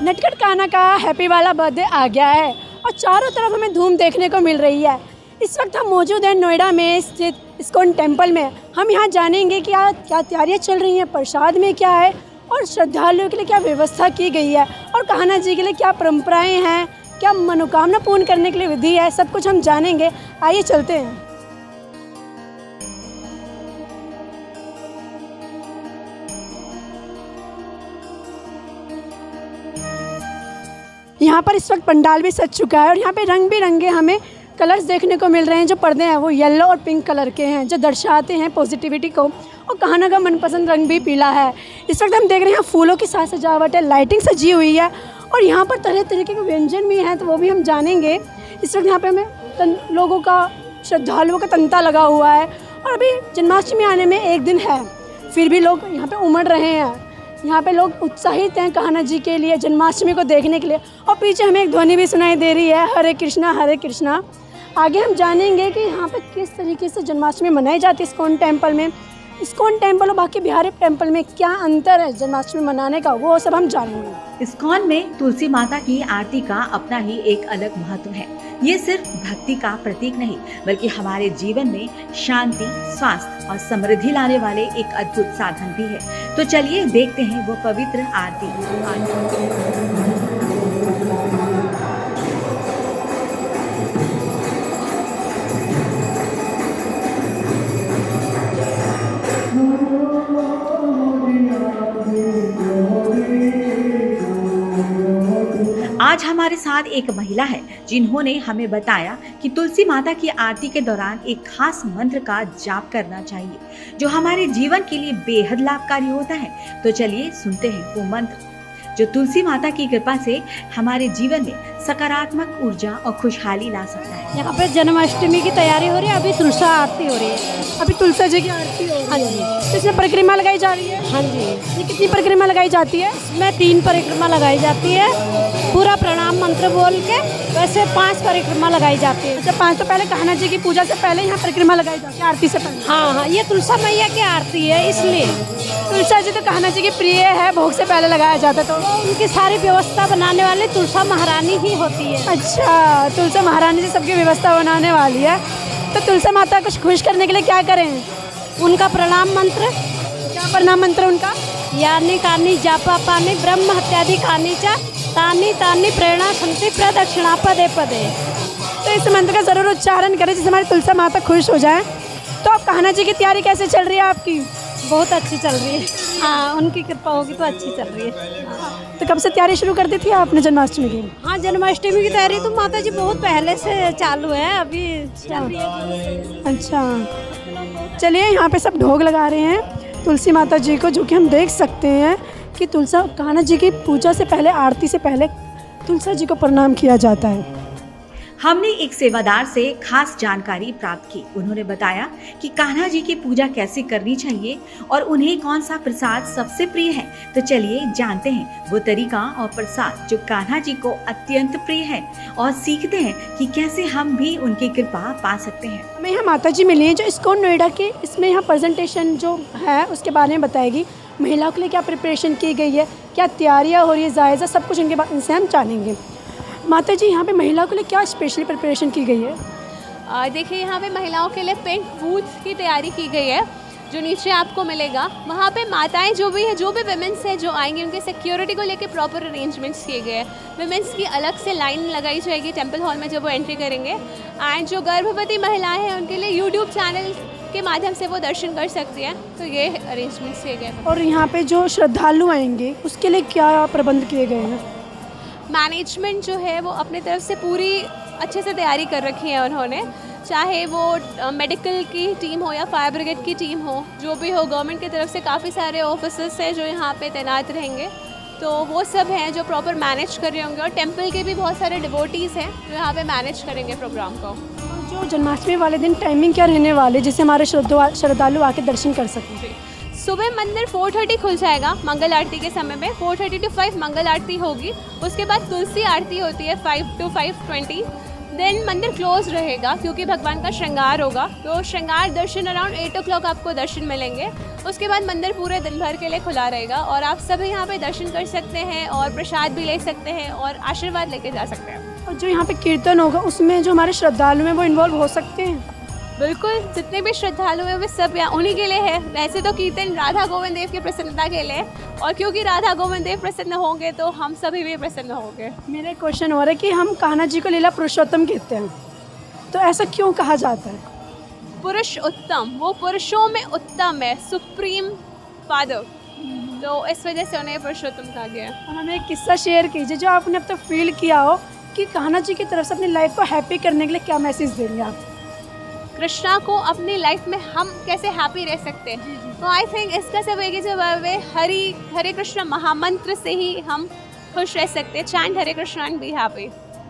नटखट कान्हा का हैप्पी वाला बर्थडे आ गया है और चारों तरफ हमें धूम देखने को मिल रही है। इस वक्त हम मौजूद हैं नोएडा में स्थित इस्कॉन टेम्पल में। हम यहाँ जानेंगे कि क्या तैयारियाँ चल रही हैं, प्रसाद में क्या है और श्रद्धालुओं के लिए क्या व्यवस्था की गई है और कान्हा जी के लिए क्या परंपराएं हैं, क्या मनोकामना पूर्ण करने के लिए विधि है, सब कुछ हम जानेंगे। आइए चलते हैं। यहाँ पर इस वक्त पंडाल भी सज चुका है और यहाँ पे रंग बिरंगे हमें कलर्स देखने को मिल रहे हैं। जो पर्दे हैं वो येलो और पिंक कलर के हैं जो दर्शाते हैं पॉजिटिविटी को, और कान्हा का मनपसंद रंग भी पीला है। इस वक्त हम देख रहे हैं फूलों की साज सजावट है, लाइटिंग सजी हुई है और यहाँ पर तरह तरह के व्यंजन भी हैं, तो वो भी हम जानेंगे। इस वक्त यहाँ पे हमें लोगों का, श्रद्धालुओं का तांता लगा हुआ है और अभी जन्माष्टमी आने में एक दिन है, फिर भी लोग यहाँ पे उमड़ रहे हैं। यहाँ पे लोग उत्साहित हैं कान्हा जी के लिए, जन्माष्टमी को देखने के लिए। और पीछे हमें एक ध्वनि भी सुनाई दे रही है, हरे कृष्णा हरे कृष्णा। आगे हम जानेंगे कि यहाँ पे किस तरीके से जन्माष्टमी मनाई जाती है इस्कॉन टेम्पल में। इस्कॉन टेम्पल और बाकी बिहारी टेम्पल में क्या अंतर है जन्माष्टमी मनाने का, वो सब हम जानेंगे। इस्कॉन में तुलसी माता की आरती का अपना ही एक अलग महत्व है। ये सिर्फ भक्ति का प्रतीक नहीं, बल्कि हमारे जीवन में शांति, स्वास्थ्य और समृद्धि लाने वाले एक अद्भुत साधन भी है। तो चलिए देखते हैं वो पवित्र आरती। आज हमारे साथ एक महिला है जिन्होंने हमें बताया कि तुलसी माता की आरती के दौरान एक खास मंत्र का जाप करना चाहिए जो हमारे जीवन के लिए बेहद लाभकारी होता है। तो चलिए सुनते हैं वो मंत्र जो तुलसी माता की कृपा से हमारे जीवन में सकारात्मक ऊर्जा और खुशहाली ला सकता है। यहाँ पे जन्माष्टमी की तैयारी हो रही है, अभी तुलसा आरती हो रही है। अभी तुलसा जी की आरती हो हाँ जी। तो इसमें परिक्रमा लगाई जा रही है। हाँ जी। ये कितनी परिक्रमा लगाई जाती है? इसमें 3 परिक्रमा लगाई जाती है, पूरा प्रणाम मंत्र बोल के। वैसे 5 परिक्रमा लगाई जाती है। अच्छा, 5 तो पहले कान्हा जी की पूजा से पहले यहाँ परिक्रमा लगाई जाती है, आरती से पहले। हाँ हाँ, ये तुलसा मैया की आरती है, इसलिए तुलसा जी तो कान्हा जी की प्रिय है, भोग से पहले लगाया जाता है। तो उनकी सारी व्यवस्था बनाने वाली तुलसा महारानी ही होती है। अच्छा, तुलसा महारानी जी सबकी व्यवस्था बनाने वाली है। तो तुलसा माता को खुश करने के लिए क्या करें? उनका प्रणाम मंत्र। क्या प्रणाम मंत्र उनका? यानी कानी जापा पानी ब्रह्म हत्यादि कानी चा तानी तानी प्रेरणा संति प्रदक्षिणा पदे पदे। तो इस मंत्र का ज़रूर उच्चारण करें जिससे हमारी तुलसा माता खुश हो जाए। तो अब कान्हा जी की तैयारी कैसे चल रही है आपकी? बहुत अच्छी चल रही है। हाँ, उनकी कृपा होगी तो अच्छी चल रही है। तो कब से तैयारी शुरू कर दी थी आपने जन्माष्टमी की? हाँ, जन्माष्टमी की तैयारी तो माता जी बहुत पहले से चालू है, अभी चल रही है। अच्छा, चलिए यहाँ पे सब ढोग लगा रहे हैं तुलसी माता जी को, जो कि हम देख सकते हैं कि तुलसा कान्हा जी की पूजा से पहले, आरती से पहले तुलसा जी को प्रणाम किया जाता है। हमने एक सेवादार से खास जानकारी प्राप्त की। उन्होंने बताया कि कान्हा जी की पूजा कैसे करनी चाहिए और उन्हें कौन सा प्रसाद सबसे प्रिय है। तो चलिए जानते हैं वो तरीका और प्रसाद जो कान्हा जी को अत्यंत प्रिय है और सीखते हैं कि कैसे हम भी उनकी कृपा पा सकते हैं। हमें यहाँ माता जी मिली हैं जो इस्कॉन नोएडा के, इसमें यहाँ प्रेजेंटेशन जो है उसके बारे में बताएगी। महिलाओं के लिए क्या प्रिपरेशन की गई है, क्या तैयारियाँ हो रही है, जायज़ा सब कुछ उनके बारे से हम जानेंगे। माता जी, यहाँ पे महिलाओं के लिए क्या स्पेशली प्रिपरेशन की गई है? देखिए, यहाँ पे महिलाओं के लिए पिंक बूथ की तैयारी की गई है जो नीचे आपको मिलेगा। वहाँ पे माताएं जो भी विमेंस हैं जो आएंगे उनके सिक्योरिटी को लेके प्रॉपर अरेंजमेंट्स किए गए हैं। विमेंस की अलग से लाइन लगाई जाएगी टेम्पल हॉल में जब वो एंट्री करेंगे। एंड जो गर्भवती महिलाएँ हैं उनके लिए यूट्यूब चैनल के माध्यम से वो दर्शन कर सकती हैं। तो ये अरेंजमेंट्स किए गए हैं। और यहाँ पे जो श्रद्धालु आएंगे उसके लिए क्या प्रबंध किए गए हैं? मैनेजमेंट जो है वो अपनी तरफ से पूरी अच्छे से तैयारी कर रखी है उन्होंने, चाहे वो मेडिकल की टीम हो या फायर ब्रिगेड की टीम हो, जो भी हो। गवर्नमेंट की तरफ से काफ़ी सारे ऑफिसर्स हैं जो यहाँ पे तैनात रहेंगे, तो वो सब हैं जो प्रॉपर मैनेज कर रहे होंगे। और टेंपल के भी बहुत सारे डिवोटीज़ हैं जो यहाँ पे मैनेज करेंगे प्रोग्राम को। जो जन्माष्टमी वाले दिन टाइमिंग क्या रहने वाले जिससे हमारे श्रद्धालु आके दर्शन कर सकें? सुबह मंदिर 4:30 खुल जाएगा मंगल आरती के समय में। 4:30 to 5 मंगल आरती होगी। उसके बाद तुलसी आरती होती है 5 to 5:20। देन मंदिर क्लोज रहेगा क्योंकि भगवान का श्रृंगार होगा, तो श्रृंगार दर्शन अराउंड 8 o'clock आपको दर्शन मिलेंगे। उसके बाद मंदिर पूरे दिन भर के लिए खुला रहेगा और आप सभी यहाँ पे दर्शन कर सकते हैं और प्रसाद भी ले सकते हैं और आशीर्वाद लेके जा सकते हैं। और जो यहाँ पे कीर्तन होगा उसमें जो हमारे श्रद्धालु हैं वो इन्वॉल्व हो सकते हैं? बिल्कुल, जितने भी श्रद्धालु हैं वे सब यहाँ उन्हीं के लिए है। वैसे तो कीर्तन राधा गोविंद देव की प्रसन्नता के लिए, और क्योंकि राधा गोविंद देव प्रसन्न होंगे तो हम सभी भी प्रसन्न होंगे। मेरा एक क्वेश्चन हो रहा है कि हम कान्हा जी को लीला पुरुषोत्तम कहते हैं, तो ऐसा क्यों कहा जाता है? पुरुष उत्तम, वो पुरुषों में उत्तम है, सुप्रीम फादर, तो इस वजह से उन्हें पुरुषोत्तम कहा गया है। और हमें एक किस्सा शेयर कीजिए जो आपने अब तक फील किया हो कि कान्हा जी की तरफ से अपनी लाइफ को हैप्पी करने के लिए क्या मैसेज देंगे आप? कृष्णा को अपनी लाइफ में हम कैसे हैप्पी रह सकते हैं, तो आई थिंक इसका सब एक ही जवाब है, हरे कृष्ण महामंत्र से ही हम खुश रह सकते हैं। Chant Hare Krishna and be happy.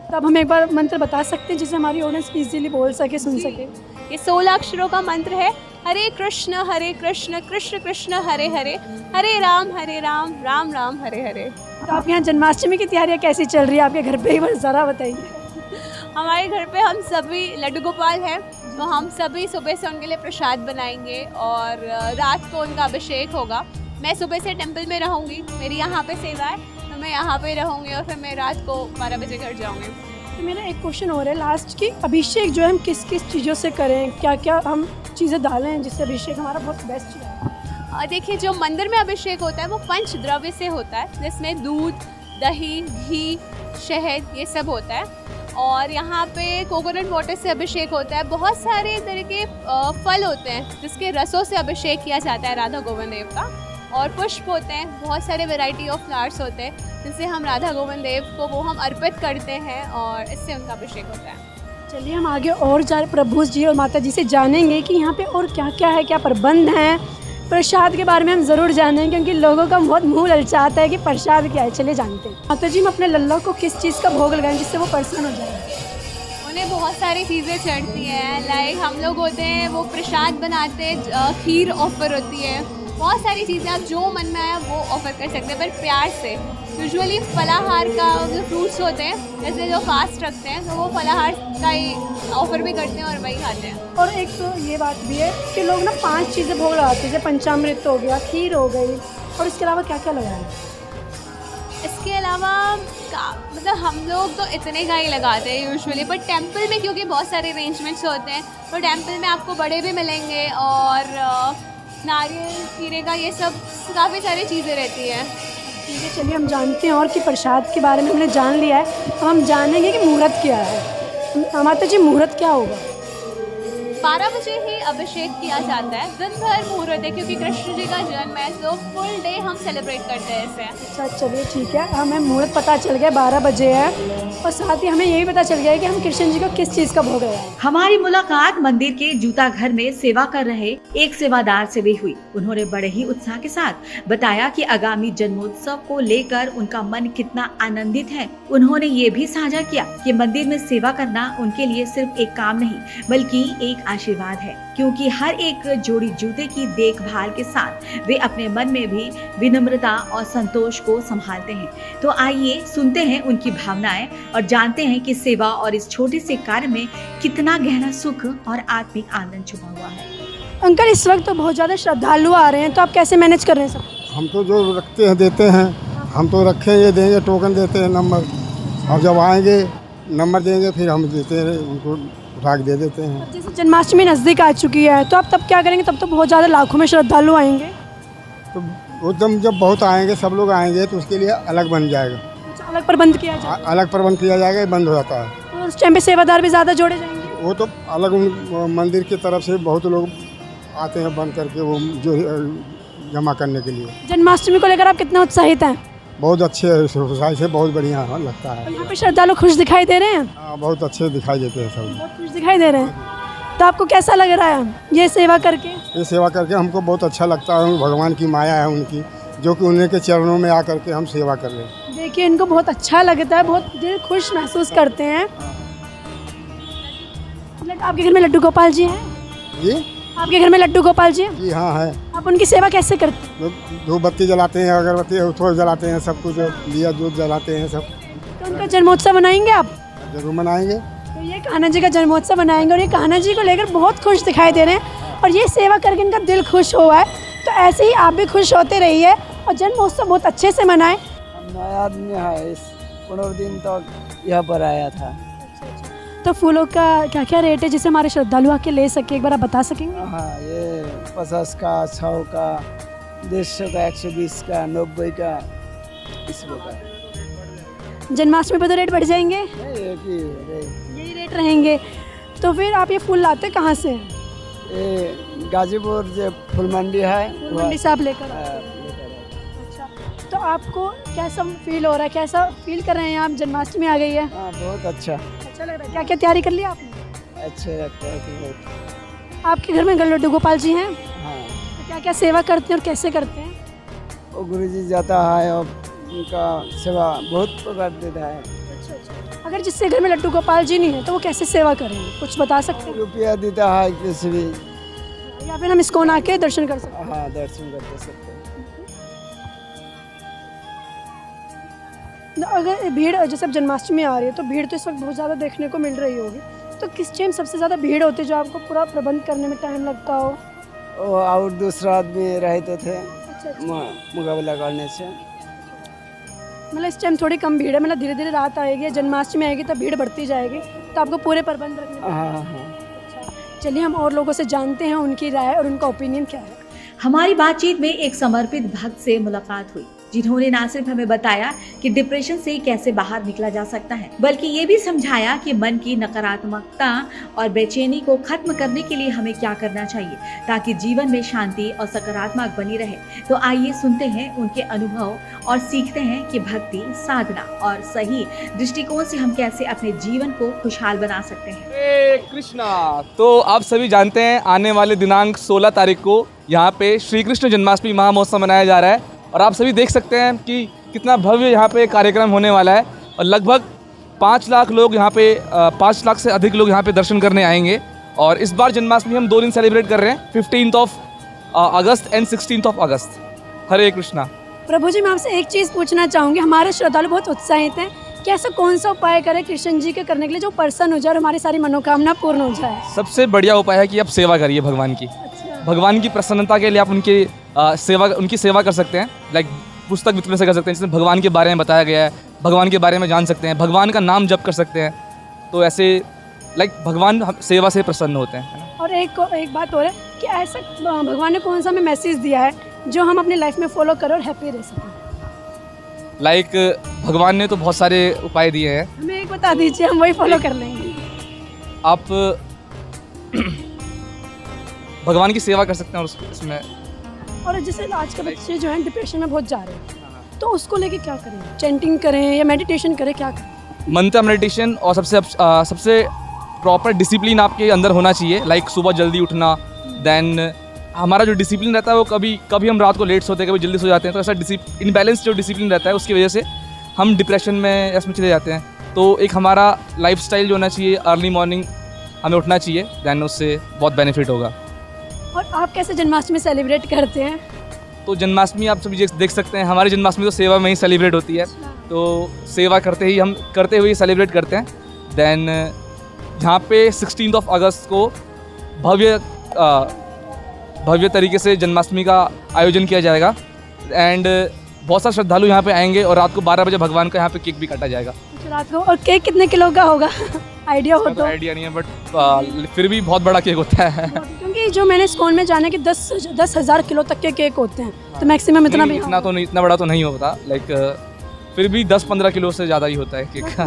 तो अब हम एक बार मंत्र बता सकते हैं जिसे हमारी ऑडियंस इजीली बोल सके, सुन सके? ये 16 अक्षरों का मंत्र है, हरे कृष्ण कृष्ण कृष्ण हरे हरे, हरे राम राम राम हरे हरे। तो आप यहाँ जन्माष्टमी की तैयारियाँ कैसी चल रही है आपके घर पे, एक बार ज़रा बताइए। हमारे घर पे हम सभी लड्डू गोपाल हैं, तो हम सभी सुबह से उनके लिए प्रसाद बनाएंगे और रात को उनका अभिषेक होगा। मैं सुबह से टेंपल में रहूँगी, मेरी यहाँ पे सेवा है, तो मैं यहाँ पे रहूँगी और फिर मैं रात को 12 बजे घर जाऊँगी। तो मेरा एक क्वेश्चन हो रहा है लास्ट की, अभिषेक जो है हम किस किस चीज़ों से करें, क्या क्या हम चीज़ें डालें जिससे अभिषेक हमारा बहुत बेस्ट है? देखिए, जो मंदिर में अभिषेक होता है वो पंच द्रव्य से होता है, जिसमें दूध, दही, घी, शहद ये सब होता है, और यहाँ पे कोकोनट वाटर से अभिषेक होता है। बहुत सारे तरह के फल होते हैं जिसके रसों से अभिषेक किया जाता है राधा गोविंद देव का, और पुष्प होते हैं, बहुत सारे वैरायटी ऑफ फ्लावर्स होते हैं जिनसे हम राधा गोविंद देव को वो हम अर्पित करते हैं और इससे उनका अभिषेक होता है। चलिए हम आगे और प्रभु जी और माता जी से जानेंगे कि यहाँ पे और क्या क्या है, क्या प्रबंध हैं। प्रसाद के बारे में हम ज़रूर जानेंगे क्योंकि लोगों का बहुत मुंह ललचाता है कि प्रसाद क्या है। चलिए जानते हैं। माता जी, हम अपने लल्ला को किस चीज़ का भोग लगाएं जिससे वो प्रसन्न हो जाए? उन्हें बहुत सारी चीज़ें चढ़ती हैं, लाइक हम लोग होते हैं वो प्रसाद बनाते हैं, खीर ऑफर होती है, बहुत सारी चीज़ें आप जो मन में आया वो ऑफ़र कर सकते हैं, पर प्यार से। यूजुअली फलाहार का जो फ्रूट्स होते हैं, जैसे जो फास्ट रखते हैं, तो वो फलाहार का ही ऑफ़र भी करते हैं और वही खाते हैं। और एक तो ये बात भी है कि लोग ना 5 चीज़ें भोग लगाते हैं, जैसे पंचामृत हो गया, खीर हो गई, और इसके अलावा क्या क्या लगाएं? इसके अलावा मतलब हम लोग तो इतने का ही लगाते हैं यूजुअली, बट टेंपल में क्योंकि बहुत सारे अरेंजमेंट्स होते हैं, तो टेंपल में आपको बड़े भी मिलेंगे और नारियल, खीरे का, ये सब काफ़ी सारी चीज़ें रहती हैं। ठीक है, चलिए हम जानते हैं और कि प्रसाद के बारे में हमने जान लिया है, अब हम जानेंगे कि मुहूर्त क्या है। माता जी, मुहूर्त क्या होगा? 12 बजे ही अभिषेक किया जाता है, दिन भर मुहूर्त है क्योंकि कृष्ण जी का जन्म है, तो फुल डे हम सेलिब्रेट करते हैं इसे। अच्छा, चलिए ठीक है, हमें मुहूर्त पता चल गया 12 बजे है, और साथ ही हमें ये भी पता चल गया है कि हम कृष्ण जी को किस चीज़ का भोग लगाएं। हमारी मुलाकात मंदिर के जूता घर में सेवा कर रहे एक सेवादार से भी हुई। उन्होंने बड़े ही उत्साह के साथ बताया कि आगामी जन्मोत्सव को लेकर उनका मन कितना आनंदित है। उन्होंने ये भी साझा किया कि मंदिर में सेवा करना उनके लिए सिर्फ एक काम नहीं बल्कि एक आशीर्वाद है, क्योंकि हर एक जोड़ी जूते की देखभाल के साथ वे अपने मन में भी विनम्रता और संतोष को संभालते हैं। तो आइए सुनते हैं उनकी भावनाएं और जानते हैं कि सेवा और इस छोटे से कार्य में कितना गहरा सुख और आत्मिक आनंद छुपा हुआ है। अंकल, इस वक्त तो बहुत ज़्यादा श्रद्धालु आ रहे हैं, तो आप कैसे मैनेज कर रहे हैं सब? हम तो जो रखते हैं देते हैं, हम तो रखें ये देंगे, टोकन देते हैं, नंबर, और जब आएंगे नंबर देंगे फिर हम देते हैं, उनको उठा के दे देते हैं। जैसे जन्माष्टमी नज़दीक आ चुकी है, तो आप तब क्या करेंगे? तब तो बहुत ज़्यादा लाखों में श्रद्धालु आएंगे। तो एकदम जब बहुत आएंगे, सब लोग आएंगे, तो उसके लिए अलग बन जाएगा, अच्छा, अलग प्रबंध किया जाए, अलग प्रबंध किया जाएगा, ये बंद हो जाता है। और उस टाइम पे सेवादार भी ज़्यादा जोड़े जाएंगे? वो तो अलग मंदिर की तरफ से बहुत लोग आते हैं बंद करके, वो जो जमा करने के लिए। जन्माष्टमी को लेकर आप कितना उत्साहित हैं? बहुत अच्छे सोसाइटी से बहुत बढ़िया लगता है। और यहाँ पे श्रद्धालु खुश दिखाई दे रहे हैं? हाँ, बहुत अच्छे दिखाई देते हैं सब, बहुत खुश दिखाई दे रहे हैं। तो आपको कैसा लग रहा है ये सेवा करके? ये सेवा करके हमको बहुत अच्छा लगता है। भगवान की माया है उनकी, जो कि उन्हीं के चरणों में आकर के हम सेवा कर रहे हैं। देखिए, इनको बहुत अच्छा लगता है, बहुत दिल खुश महसूस करते हैं। आपके घर में लड्डू गोपाल जी हैं? जी, आपके घर में लड्डू गोपाल जी हैं? जी हाँ है। आप उनकी सेवा कैसे करते हैं? धूप बत्ती जलाते हैं, अगरबत्ती थोड़ा जलाते हैं, सब कुछ दिया दूध जलाते हैं सब। तो उनका जन्मोत्सव मनाएंगे आप? जरूर मनाएंगे। तो ये कान्हा जी का जन्मोत्सव मनाएंगे और ये कान्हा जी को लेकर बहुत खुश दिखाई दे रहे हैं और ये सेवा करके इनका दिल खुश हुआ है। तो ऐसे ही आप भी खुश होते रहिए और जन्मोत्सव बहुत अच्छे से मनाएं। नया आदमी है, इस 15 दिन तक यहाँ पर आया था। तो फूलों का क्या क्या रेट है जिसे हमारे श्रद्धालु आके ले सके, एक बार आप बता सकेंगे? हाँ, ये 50 का, 100 का, 150 का, 120 का, 90 का, 100 का। जन्माष्टमी पर तो रेट बढ़ जाएंगे, नहीं, एक ही रेट। यही रेट रहेंगे। तो फिर आप ये फूल लाते कहाँ से? ये गाजीपुर जो फूल मंडी है मंडी से आप लेकर आते हैं। लेकर आए। अच्छा, तो आपको कैसा फील हो रहा है, कैसा फील कर रहे हैं आप? जन्माष्टमी आ गई है, हाँ, बहुत अच्छा अच्छा लग रहा है। क्या क्या तैयारी कर लिया आपने? अच्छे लगता है कि बहुत। आपके घर में लड्डू गोपाल जी हैं, हाँ, तो क्या क्या सेवा करते हैं और कैसे करते हैं? वो गुरुजी जाता है और उनका सेवा बहुत प्रकार देता है। अच्छा, अगर जिससे घर में लड्डू गोपाल जी नहीं है तो वो कैसे सेवा करेंगे, कुछ बता सकते हैं? रुपया देता है किसी भी। या फिर हम इस्कॉन आके दर्शन कर सकते हैं? हाँ, दर्शन करते सकते हैं। अगर भीड़, जैसे अब जन्माष्टमी आ रही है तो भीड़ तो इस वक्त बहुत ज़्यादा देखने को मिल रही होगी, तो किस टाइम सबसे ज़्यादा भीड़ होती है जो आपको पूरा प्रबंध करने में टाइम लगता हो? और दूसरा आदमी रहते थे अच्छा, मुकाबला करने से। मतलब इस टाइम थोड़ी कम भीड़ है, मतलब धीरे धीरे रात आएगी, जन्माष्टमी आएगी तो भीड़ बढ़ती जाएगी, तो आपको पूरे प्रबंध रखने पड़ेंगे। हाँ, हाँ। अच्छा, चलिए हम और लोगों से जानते हैं उनकी राय और उनका ओपिनियन क्या है। हमारी बातचीत में एक समर्पित भक्त से मुलाकात हुई जिन्होंने न सिर्फ हमें बताया कि डिप्रेशन से कैसे बाहर निकला जा सकता है, बल्कि ये भी समझाया कि मन की नकारात्मकता और बेचैनी को खत्म करने के लिए हमें क्या करना चाहिए ताकि जीवन में शांति और सकारात्मक बनी रहे। तो आइए सुनते हैं उनके अनुभव और सीखते हैं कि भक्ति, साधना और सही दृष्टिकोण से हम कैसे अपने जीवन को खुशहाल बना सकते हैं। हरे कृष्णा। तो आप सभी जानते हैं आने वाले दिनांक 16 तारीख को यहाँ पे श्री कृष्ण जन्माष्टमी महामहोत्सव मनाया जा रहा है और आप सभी देख सकते हैं कि कितना भव्य यहाँ पे कार्यक्रम होने वाला है और लगभग 5 लाख लोग यहाँ पे 5 लाख से अधिक लोग यहाँ पे दर्शन करने आएंगे। और इस बार जन्माष्टमी हम 2 दिन सेलिब्रेट कर रहे हैं, 15 अगस्त एंड 16 अगस्त। हरे कृष्णा। प्रभु जी, मैं आपसे एक चीज़ पूछना चाहूँगी, हमारे श्रद्धालु बहुत उत्साहित हैं कि ऐसा कौन सा उपाय करें कृष्ण जी के करने के लिए जो प्रसन्न हो जाए और हमारी सारी मनोकामना पूर्ण हो जाए? सबसे बढ़िया उपाय है कि आप सेवा करिए भगवान की। भगवान की प्रसन्नता के लिए आप उनकी सेवा कर सकते हैं। लाइक पुस्तक वितरण से कर सकते हैं, जिसमें भगवान के बारे में बताया गया है, भगवान के बारे में जान सकते हैं, भगवान का नाम जप कर सकते हैं। तो ऐसे भगवान सेवा से प्रसन्न होते हैं, है ना? और एक बात और है कि ऐसा भगवान ने कौन सा हमें मैसेज दिया है जो हम अपनी लाइफ में फॉलो करें और हैप्पी रह सकें? भगवान ने तो बहुत सारे उपाय दिए हैं, हमें एक बता दीजिए, हम वही फॉलो कर लेंगे। आप भगवान की सेवा कर सकते हैं और उसमें। और जैसे आज के बच्चे जो हैं डिप्रेशन में बहुत जा रहे हैं, तो उसको लेके क्या करें? चैंटिंग करें या मेडिटेशन करें, क्या करें? मंत्र मेडिटेशन और सबसे प्रॉपर डिसिप्लिन आपके अंदर होना चाहिए। लाइक सुबह जल्दी उठना, देन हमारा जो डिसिप्लिन रहता है वो कभी हम रात को लेट सोते हैं, कभी जल्दी सो जाते हैं। तो ऐसा इनबैलेंस जो डिसिप्लिन रहता है उसकी वजह से हम डिप्रेशन में इसमें चले जाते हैं। तो एक हमारा लाइफस्टाइल जो होना चाहिए, अर्ली मॉर्निंग हमें उठना चाहिए, देन उससे बहुत बेनिफिट होगा। और आप कैसे जन्माष्टमी सेलिब्रेट करते हैं? तो जन्माष्टमी आप सभी देख सकते हैं, हमारी जन्माष्टमी तो सेवा में ही सेलिब्रेट होती है। तो सेवा करते हुए सेलिब्रेट करते हैं। देन यहाँ पे 16 अगस्त को भव्य तरीके से जन्माष्टमी का आयोजन किया जाएगा एंड बहुत सारे श्रद्धालु यहाँ पे आएंगे और रात को 12 बजे भगवान का यहाँ पे केक भी काटा जाएगा रात को। और केक कितने किलो का होगा? आइडिया हो तो? आइडिया नहीं है, बट फिर भी बहुत बड़ा केक होता है। क्योंकि जो मैंने स्कूल में जाना कि 10,000 किलो तक के केक होते हैं, तो मैक्सिमम इतना भी इतना बड़ा तो नहीं होता। लाइक फिर भी 10-15 किलो से ज़्यादा ही होता है केक।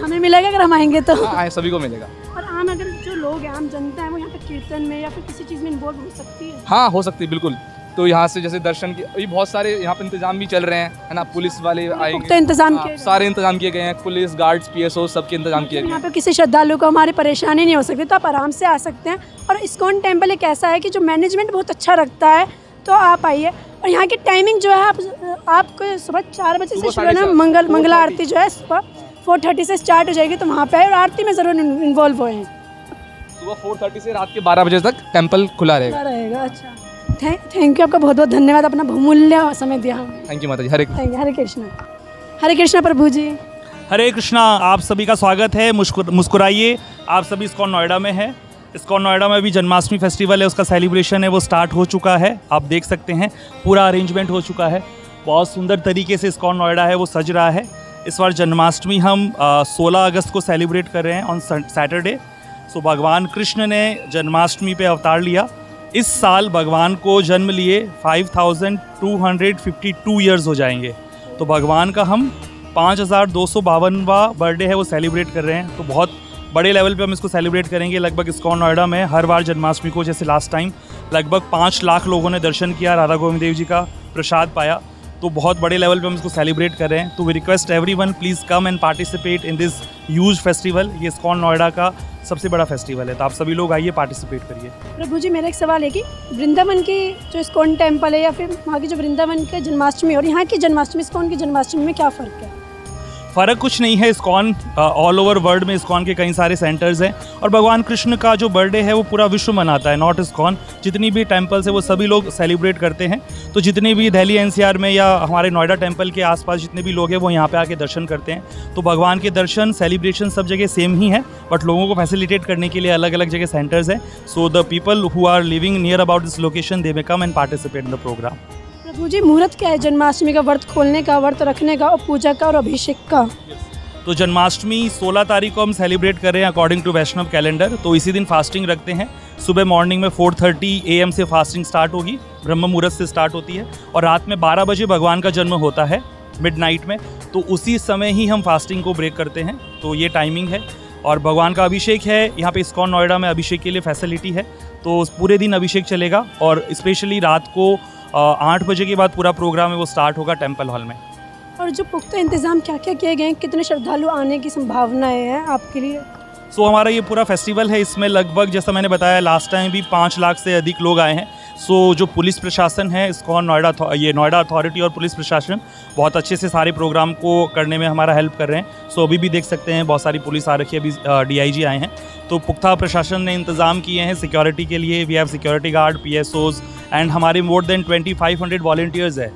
हमें मिलेगा अगर हम आएंगे तो? हाँ, सभी को मिलेगा। और आम अगर जो लोग हैं, आम जनता है, वो यहाँ पे कीर्तन में या फिर किसी चीज़ में इन्वॉल्व हो सकती है? हाँ, हो सकती है बिल्कुल। तो यहाँ से जैसे दर्शन की अभी बहुत सारे यहाँ पे इंतजाम भी चल रहे हैं, है ना? पुलिस वाले आएंगे, इंतजाम किए सारे इंतजाम किए गए हैं, पुलिस, गार्ड्स, PSO सबके इंतजाम किए गए यहाँ हैं। पे किसी श्रद्धालु को हमारी परेशानी नहीं हो सकती, तो आप आराम से आ सकते हैं। और इस्कॉन टेम्पल एक ऐसा है कि जो मैनेजमेंट बहुत अच्छा रखता है, तो आप आइए। और यहाँ की टाइमिंग जो है आपको सुबह 4 बजे से शुरू है ना, मंगला आरती जो है सुबह 4:30 से स्टार्ट हो जाएगी, तो वहाँ पे और आरती में ज़रूर इन्वॉल्व हुए हैं। सुबह 4:30 से रात के 12 बजे तक टेम्पल खुला रहेगा। अच्छा, थैंक यू, आपका बहुत बहुत धन्यवाद, अपना बहुमूल्य समय दिया हमें। थैंक यू माता जी। हरे कृष्णा। हरे कृष्णा प्रभु जी। हरे कृष्णा, आप सभी का स्वागत है। मुस्कुराइए, आप सभी इस्कॉन नोएडा में है। इस्कॉन नोएडा में अभी जन्माष्टमी फेस्टिवल है, उसका सेलिब्रेशन है वो स्टार्ट हो चुका है। आप देख सकते हैं पूरा अरेंजमेंट हो चुका है। बहुत सुंदर तरीके से इस्कॉन नोएडा है वो सज रहा है। इस बार जन्माष्टमी हम 16 अगस्त को सेलिब्रेट कर रहे हैं ऑन सैटरडे। सो भगवान कृष्ण ने जन्माष्टमी पे अवतार लिया। इस साल भगवान को जन्म लिए 5252 ईयर्स हो जाएंगे। तो भगवान का हम 5252वां बर्थडे है वो सेलिब्रेट कर रहे हैं। तो बहुत बड़े लेवल पे हम इसको सेलिब्रेट करेंगे। लगभग इस्कॉन नोएडा में हर बार जन्माष्टमी को, जैसे लास्ट टाइम लगभग 5 लाख लोगों ने दर्शन किया, राधा गोविंद देव जी का प्रसाद पाया। तो बहुत बड़े लेवल पे हम इसको सेलिब्रेट कर रहे हैं। तो we request everyone please come and participate in this huge festival. ये इस्कॉन नोएडा का सबसे बड़ा फेस्टिवल है, तो आप सभी लोग आइए, पार्टिसिपेट करिए। प्रभु जी, मेरा एक सवाल है कि वृंदावन की जो इस्कॉन टेम्पल है या फिर वहाँ की जो वृंदावन की जन्माष्टमी और यहाँ की जन्माष्टमी, इस्कॉन की जन्माष्टमी में क्या फ़र्क है? फ़र्क कुछ नहीं है। इस्कॉन ऑल ओवर वर्ल्ड में इस्कॉन के कई सारे सेंटर्स हैं और भगवान कृष्ण का जो बर्थडे है वो पूरा विश्व मनाता है, नॉट इस्कॉन। जितनी भी टेम्पल्स है वो सभी लोग सेलिब्रेट करते हैं। तो जितने भी दिल्ली एनसीआर में या हमारे नोएडा टेम्पल के आसपास जितने भी लोग हैं वो यहाँ पे आके दर्शन करते हैं। तो भगवान के दर्शन, सेलिब्रेशन सब जगह सेम ही है, बट लोगों को फैसिलिटेट करने के लिए अलग अलग जगह सेंटर्स हैं। So the people who are living near about this location, they may come and participate in the programme. Prabhu ji, मुहूर्त क्या है जन्माष्टमी का? व्रत खोलने का, व्रत रखने का और पूजा का और अभिषेक का? तो जन्माष्टमी 16 तारीख को हम सेलिब्रेट कर रहे हैं अकॉर्डिंग टू वैष्णव कैलेंडर। तो इसी दिन फास्टिंग रखते हैं। सुबह मॉर्निंग में 4:30 AM से फास्टिंग स्टार्ट होगी, ब्रह्म मुहूर्त से स्टार्ट होती है और रात में 12 बजे भगवान का जन्म होता है, मिडनाइट में। तो उसी समय ही हम फास्टिंग को ब्रेक करते हैं। तो ये टाइमिंग है और भगवान का अभिषेक है। यहाँ पे इस्कॉन नोएडा में अभिषेक के लिए फैसिलिटी है, तो पूरे दिन अभिषेक चलेगा और स्पेशली रात को 8 बजे के बाद पूरा प्रोग्राम है वो स्टार्ट होगा टेम्पल हॉल में। और जो पुख्ता इंतज़ाम क्या क्या किए गए हैं, कितने श्रद्धालु आने की संभावनाएं हैं आपके लिए? सो हमारा ये पूरा फेस्टिवल है, इसमें लगभग जैसा मैंने बताया लास्ट टाइम भी 5 लाख से अधिक लोग आए हैं। सो जो पुलिस प्रशासन है इस्कॉन नोएडा, ये नोएडा अथॉरिटी और पुलिस प्रशासन बहुत अच्छे से सारे प्रोग्राम को करने में हमारा हेल्प कर रहे हैं। सो अभी भी देख सकते हैं बहुत सारी पुलिस आ रखी है, अभी DIG आए हैं। तो पुख्ता प्रशासन ने इंतज़ाम किए हैं सिक्योरिटी के लिए। We have security guard, PSOs and हमारे मोर देन 2500 वॉलंटियर्स है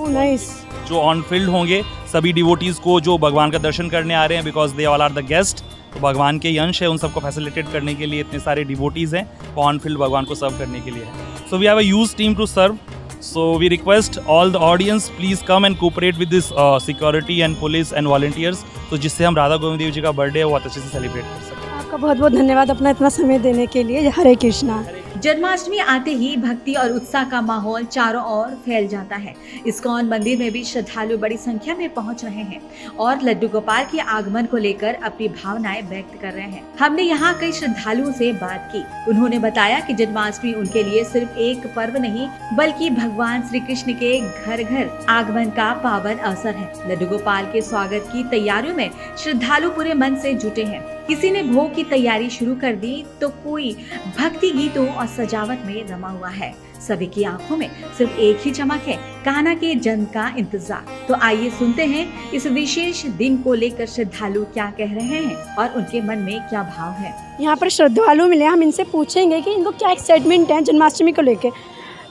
नाइस, जो ऑन फील्ड होंगे सभी डिवोटीज़ को जो भगवान का दर्शन करने आ रहे हैं, because they all are the guest. तो भगवान के अंश है, उन सबको फैसिलिटेट करने के लिए इतने सारे डिवोटीज़ हैं ऑन फील्ड भगवान को सर्व करने के लिए। So we have a huge team to serve. So we request all the audience please come and cooperate with this security and police and volunteers, तो जिससे हम राधा गोविंद देव जी का बर्थडे है वो अच्छे से सेलिब्रेट कर सकें। आपका बहुत बहुत धन्यवाद अपना इतना समय देने के लिए। हरे कृष्णा। जन्माष्टमी आते ही भक्ति और उत्साह का माहौल चारों ओर फैल जाता है। इस्कॉन मंदिर में भी श्रद्धालु बड़ी संख्या में पहुंच रहे हैं और लड्डू गोपाल के आगमन को लेकर अपनी भावनाएं व्यक्त कर रहे हैं। हमने यहाँ कई श्रद्धालुओं से बात की। उन्होंने बताया कि जन्माष्टमी उनके लिए सिर्फ एक पर्व नहीं बल्कि भगवान श्री कृष्ण के घर घर आगमन का पावन अवसर है। लड्डू गोपाल के स्वागत की तैयारियों में श्रद्धालु पूरे मन से जुटे हैं। किसी ने भोग की तैयारी शुरू कर दी तो कोई भक्ति गीतों और सजावट में रमा हुआ है। सभी की आंखों में सिर्फ एक ही चमक है, कान्हा के जन्म का इंतजार। तो आइए सुनते हैं इस विशेष दिन को लेकर श्रद्धालु क्या कह रहे हैं और उनके मन में क्या भाव है। यहाँ पर श्रद्धालु मिले, हम इनसे पूछेंगे कि इनको क्या एक्साइटमेंट है जन्माष्टमी को लेकर।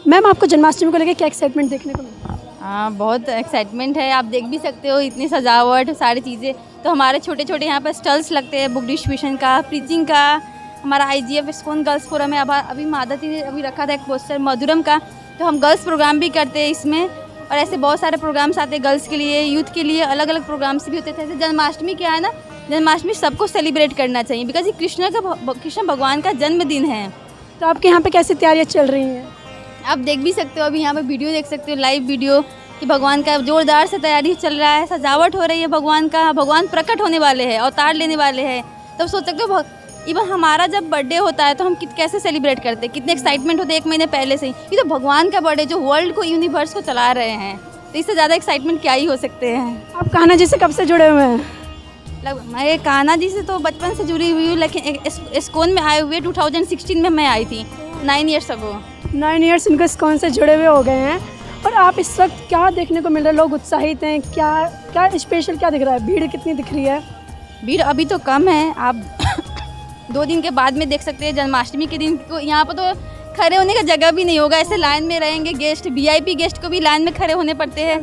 मैम, आपको जन्माष्टमी को लेकर क्या एक्साइटमेंट देखने को मिला? हाँ, बहुत एक्साइटमेंट है। आप देख भी सकते हो इतनी सजावट, सारी चीज़ें। तो हमारे छोटे छोटे यहाँ पर स्टॉल्स लगते हैं, बुक डिस्ट्रीब्यूशन का, प्रीचिंग का। हमारा IGF इस्कॉन गर्ल्स फोरम में अभी माधवी ने अभी रखा था एक पोस्टर मधुरम का। तो हम गर्ल्स प्रोग्राम भी करते हैं इसमें और ऐसे बहुत सारे प्रोग्राम्स आते हैं गर्ल्स के लिए, यूथ के लिए, अलग अलग प्रोग्राम्स भी होते थे। ऐसे जन्माष्टमी क्या है ना, जन्माष्टमी सबको सेलिब्रेट करना चाहिए बिकॉज ये कृष्ण भगवान का जन्मदिन है। तो आपके यहाँ पे कैसी तैयारियाँ चल रही हैं? आप देख भी सकते हो, अभी यहाँ पे वीडियो देख सकते हो, लाइव वीडियो कि भगवान का जोरदार से तैयारी चल रहा है, सजावट हो रही है भगवान का। भगवान प्रकट होने वाले हैं, अवतार लेने वाले हैं। तब सोच सकते हो इवन हमारा जब बर्थडे होता है तो हम कैसे सेलिब्रेट करते हैं, कितने एक्साइटमेंट होते हैं 1 महीने पहले से ही। ये तो भगवान का बर्थडे जो वर्ल्ड को, यूनिवर्स को चला रहे हैं, तो इससे ज़्यादा एक्साइटमेंट क्या ही हो सकते हैं। आप कान्हा जी से कब से जुड़े हुए हैं? मैं कान्हा जी से तो बचपन से जुड़ी हुई हूँ, लेकिन इस्कॉन में आए हुए 2016 में मैं आई थी, 9 ईयर्स अगो। 9 ईयर्स इनको इस्कॉन से जुड़े हुए हो गए हैं। और आप इस वक्त क्या देखने को मिल रहा है? लोग उत्साहित हैं, क्या स्पेशल क्या दिख रहा है? भीड़ कितनी दिख रही है? भीड़ अभी तो कम है, आप 2 दिन के बाद में देख सकते हैं। जन्माष्टमी के दिन को यहाँ पर तो खड़े होने का जगह भी नहीं होगा, ऐसे लाइन में रहेंगे। गेस्ट VIP गेस्ट को भी लाइन में खड़े होने पड़ते हैं।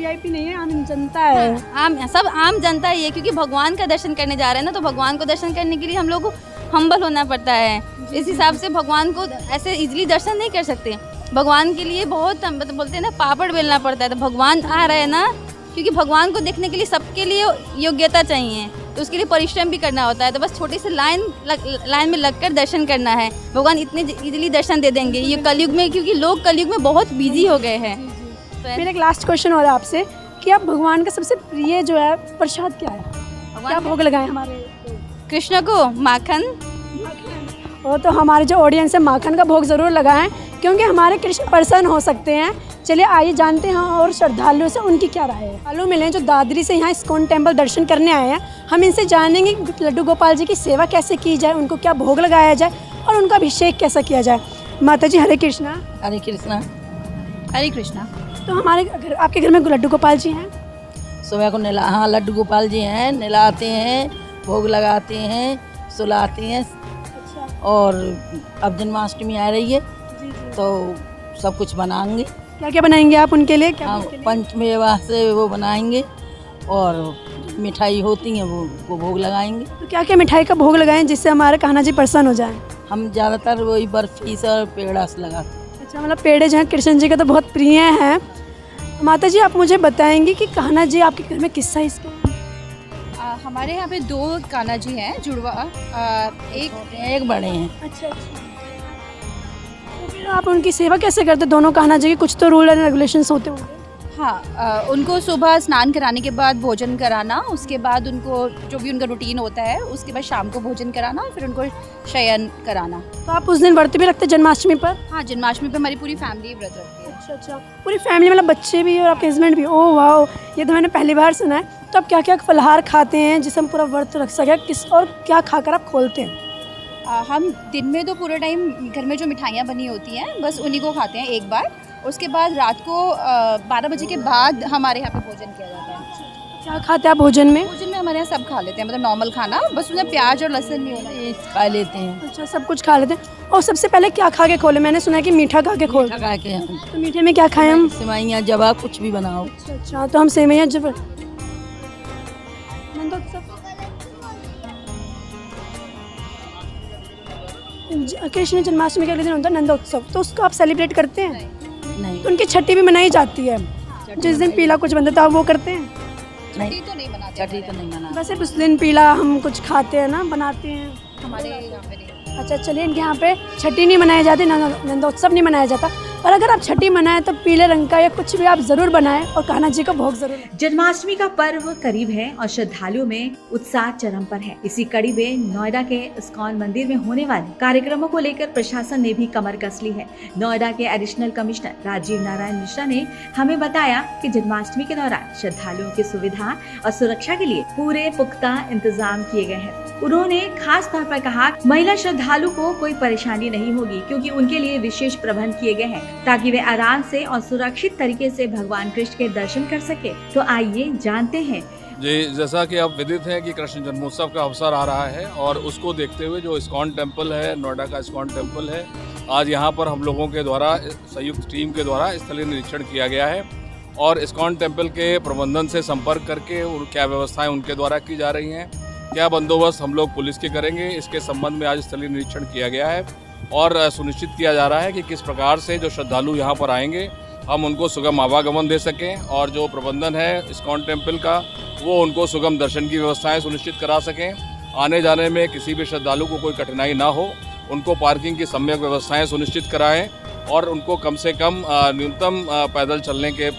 VIP नहीं है, आम जनता है। आम जनता ही है, क्योंकि भगवान का दर्शन करने जा रहे हैं ना, तो भगवान को दर्शन करने के लिए हम लोग को हम्बल होना पड़ता है। इस हिसाब से भगवान को ऐसे इजीली दर्शन नहीं कर सकते। भगवान के लिए बहुत मतलब बोलते हैं ना, पापड़ बेलना पड़ता है। तो भगवान आ रहे हैं ना, क्योंकि भगवान को देखने के लिए सबके लिए योग्यता चाहिए, तो उसके लिए परिश्रम भी करना होता है। तो बस छोटी सी लाइन में लगकर दर्शन करना है। भगवान इतने इजीली दर्शन दे देंगे ये कलयुग में, क्योंकि लोग कलयुग में बहुत बिजी हो गए हैं। मेरा एक लास्ट क्वेश्चन हो रहा है आपसे कि आप भगवान का सबसे प्रिय जो है प्रसाद क्या है? क्या भोग लगाए हमारे कृष्ण को? माखन। वो तो हमारे जो ऑडियंस है माखन का भोग ज़रूर लगाएं, क्योंकि हमारे कृष्ण प्रसन्न हो सकते हैं। चलिए आइए जानते हैं और श्रद्धालुओं से उनकी क्या राय है। श्रद्धालु मिले जो दादरी से यहाँ इस्कॉन टेम्पल दर्शन करने आए हैं, हम इनसे जानेंगे कि लड्डू गोपाल जी की सेवा कैसे की जाए, उनको क्या भोग लगाया जाए और उनका अभिषेक कैसा किया जाए। माता जी हरे कृष्णा। हरे कृष्णा। हरे कृष्णा। तो हमारे घर, आपके घर में लड्डू गोपाल जी हैं? सुबह को हाँ लड्डू गोपाल जी हैं, नहलाते हैं, भोग लगाते हैं, सुलाते हैं। और अब जन्माष्टमी आ रही है तो सब कुछ बनाएंगे। क्या क्या बनाएंगे आप उनके लिए? क्या पंचमेवा से वो बनाएंगे और मिठाई होती हैं वो भोग लगाएंगे। तो क्या क्या मिठाई का भोग लगाएं जिससे हमारे कान्हा जी प्रसन्न हो जाएं? हम ज़्यादातर वही बर्फी से और पेड़ा से लगाते हैं। अच्छा, मतलब पेड़े जो हैं कृष्ण जी का तो बहुत प्रिय हैं। माता जी आप मुझे बताएंगी कि कान्हा जी आपके घर में किस साइज़ के? हमारे यहाँ पे 2 कान्हा जी हैं जुड़वा, एक बड़े हैं। अच्छा। तो फिर आप उनकी सेवा कैसे करते? दोनों कान्हा जी के कुछ तो रूल एंड रेगुलेशंस होते होंगे। हाँ, उनको सुबह स्नान कराने के बाद भोजन कराना, उसके बाद उनको जो भी उनका रूटीन होता है, उसके बाद शाम को भोजन कराना और फिर उनको शयन कराना। तो आप उस दिन व्रत भी रखते जन्माष्टमी पर? हाँ, जन्माष्टमी पर हमारी पूरी फैमिली व्रत रखती है। अच्छा, पूरी फैमिली मतलब बच्चे भी और आपके हस्बैंड भी? ओह वाह, ये तो मैंने पहली बार सुना है। तो आप क्या क्या फलहार खाते हैं जिससे हम पूरा व्रत रख सकें, किस और क्या खाकर आप खोलते हैं? हम दिन में तो पूरे टाइम घर में जो मिठाइयाँ बनी होती हैं बस उन्हीं को खाते हैं एक बार। उसके बाद रात को 12 बजे के बाद हमारे यहाँ पे भोजन किया जाता है। क्या खाते हैं आप भोजन में? भोजन में हमारे यहाँ सब खा लेते हैं, मतलब नॉर्मल खाना, बस उसमें प्याज और लहसुन नहीं होना, खा लेते हैं। अच्छा, सब कुछ खा लेते हैं। और सबसे पहले क्या खा के खोले? मैंने सुना है कि मीठा खा के खोले। खा के तो मीठे में क्या खाएं हम? सेवइयाँ, जवा, कुछ भी बनाओ। अच्छा, तो हम सेवइयाँ जब कृष्ण जन्माष्टमी के अगले दिन होता है नंदोत्सव, तो उसको आप सेलिब्रेट करते हैं? नहीं। तो उनकी छठी भी मनाई जाती है जिस दिन पीला कुछ बनता है, आप वो करते हैं? नहीं, तो नहीं बनाते। छठी तो नहीं बनाते। वैसे उस दिन पीला हम कुछ खाते हैं ना, बनाते हैं हमारे यहाँ पे नहीं। अच्छा, चलिए इनके यहाँ पे छठी नहीं मनाई जाती, नंदोत्सव नहीं मनाया जाता, और अगर आप छठी मनाएं तो पीले रंग का या कुछ भी आप जरूर बनाएं और कान्हा जी का भोग जरूर। जन्माष्टमी का पर्व करीब है और श्रद्धालुओं में उत्साह चरम पर है। इसी कड़ी में नोएडा के इस्कॉन मंदिर में होने वाले कार्यक्रमों को लेकर प्रशासन ने भी कमर कस ली है। नोएडा के एडिशनल कमिश्नर राजीव नारायण मिश्रा ने हमें बताया कि जन्माष्टमी के दौरान श्रद्धालुओं की सुविधा और सुरक्षा के लिए पूरे पुख्ता इंतजाम किए गए हैं। उन्होंने खास तौर पर कहा महिला श्रद्धालु को कोई परेशानी नहीं होगी, क्योंकि उनके लिए विशेष प्रबंध किए गए हैं ताकि वे आराम से और सुरक्षित तरीके से भगवान कृष्ण के दर्शन कर सके। तो आइए जानते हैं। जी, जैसा कि आप विदित हैं कि कृष्ण जन्मोत्सव का अवसर आ रहा है और उसको देखते हुए जो इस्कॉन टेम्पल है, नोएडा का इस्कॉन टेम्पल है, आज यहाँ पर हम लोगों के द्वारा संयुक्त टीम के द्वारा स्थलीय निरीक्षण किया गया है और इस्कॉन टेम्पल के प्रबंधन से संपर्क करके क्या व्यवस्थाएं उनके द्वारा की जा रही हैं, क्या बंदोबस्त हम लोग पुलिस के करेंगे, इसके संबंध में आज स्थलीय निरीक्षण किया गया है और सुनिश्चित किया जा रहा है कि किस प्रकार से जो श्रद्धालु यहाँ पर आएंगे हम उनको सुगम आवागमन दे सकें और जो प्रबंधन है इस्कॉन टेम्पल का वो उनको सुगम दर्शन की व्यवस्थाएं सुनिश्चित करा सकें, आने जाने में किसी भी श्रद्धालु को कोई कठिनाई ना हो, उनको पार्किंग की सम्यक व्यवस्थाएं सुनिश्चित कराएं और उनको कम से कम न्यूनतम पैदल चलने के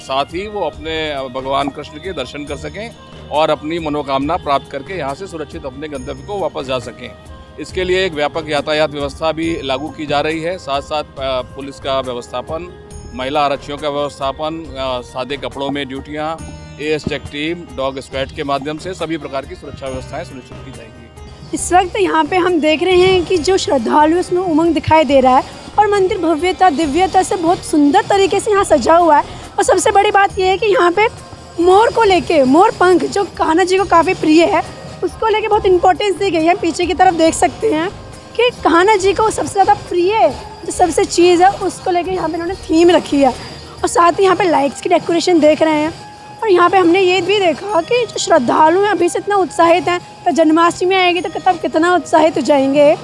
साथ ही वो अपने भगवान कृष्ण के दर्शन कर सकें और अपनी मनोकामना प्राप्त करके यहाँ से सुरक्षित अपने गंतव्य को वापस जा सकें। इसके लिए एक व्यापक यातायात व्यवस्था भी लागू की जा रही है, साथ साथ पुलिस का व्यवस्थापन, महिला आरक्षियों का व्यवस्थापन, सादे कपड़ों में ड्यूटियाँ, AS check team, dog squad के माध्यम से सभी प्रकार की सुरक्षा व्यवस्थाएं सुनिश्चित की जाएंगी। इस वक्त यहाँ पे हम देख रहे हैं कि जो श्रद्धालु उसमें उमंग दिखाई दे रहा है और मंदिर भव्यता दिव्यता से बहुत सुंदर तरीके से यहाँ सजा हुआ है। और सबसे बड़ी बात यह है कि यहाँ पे मोर को लेके, मोर पंख जो कान्हा जी को काफ़ी प्रिय है, उसको लेके बहुत इंपॉर्टेंस दी गई है। पीछे की तरफ देख सकते हैं कि कान्हा जी को सबसे ज़्यादा प्रिय जो सबसे चीज़ है उसको लेके यहाँ पे इन्होंने थीम रखी है। और साथ ही यहाँ पे लाइट्स की डेकोरेशन देख रहे हैं। और यहाँ पे हमने ये भी देखा कि जो श्रद्धालु हैं अभी से इतना उत्साहित हैं, तो जन्माष्टमी आएगी तो तब कितना उत्साहित हो जाएंगे।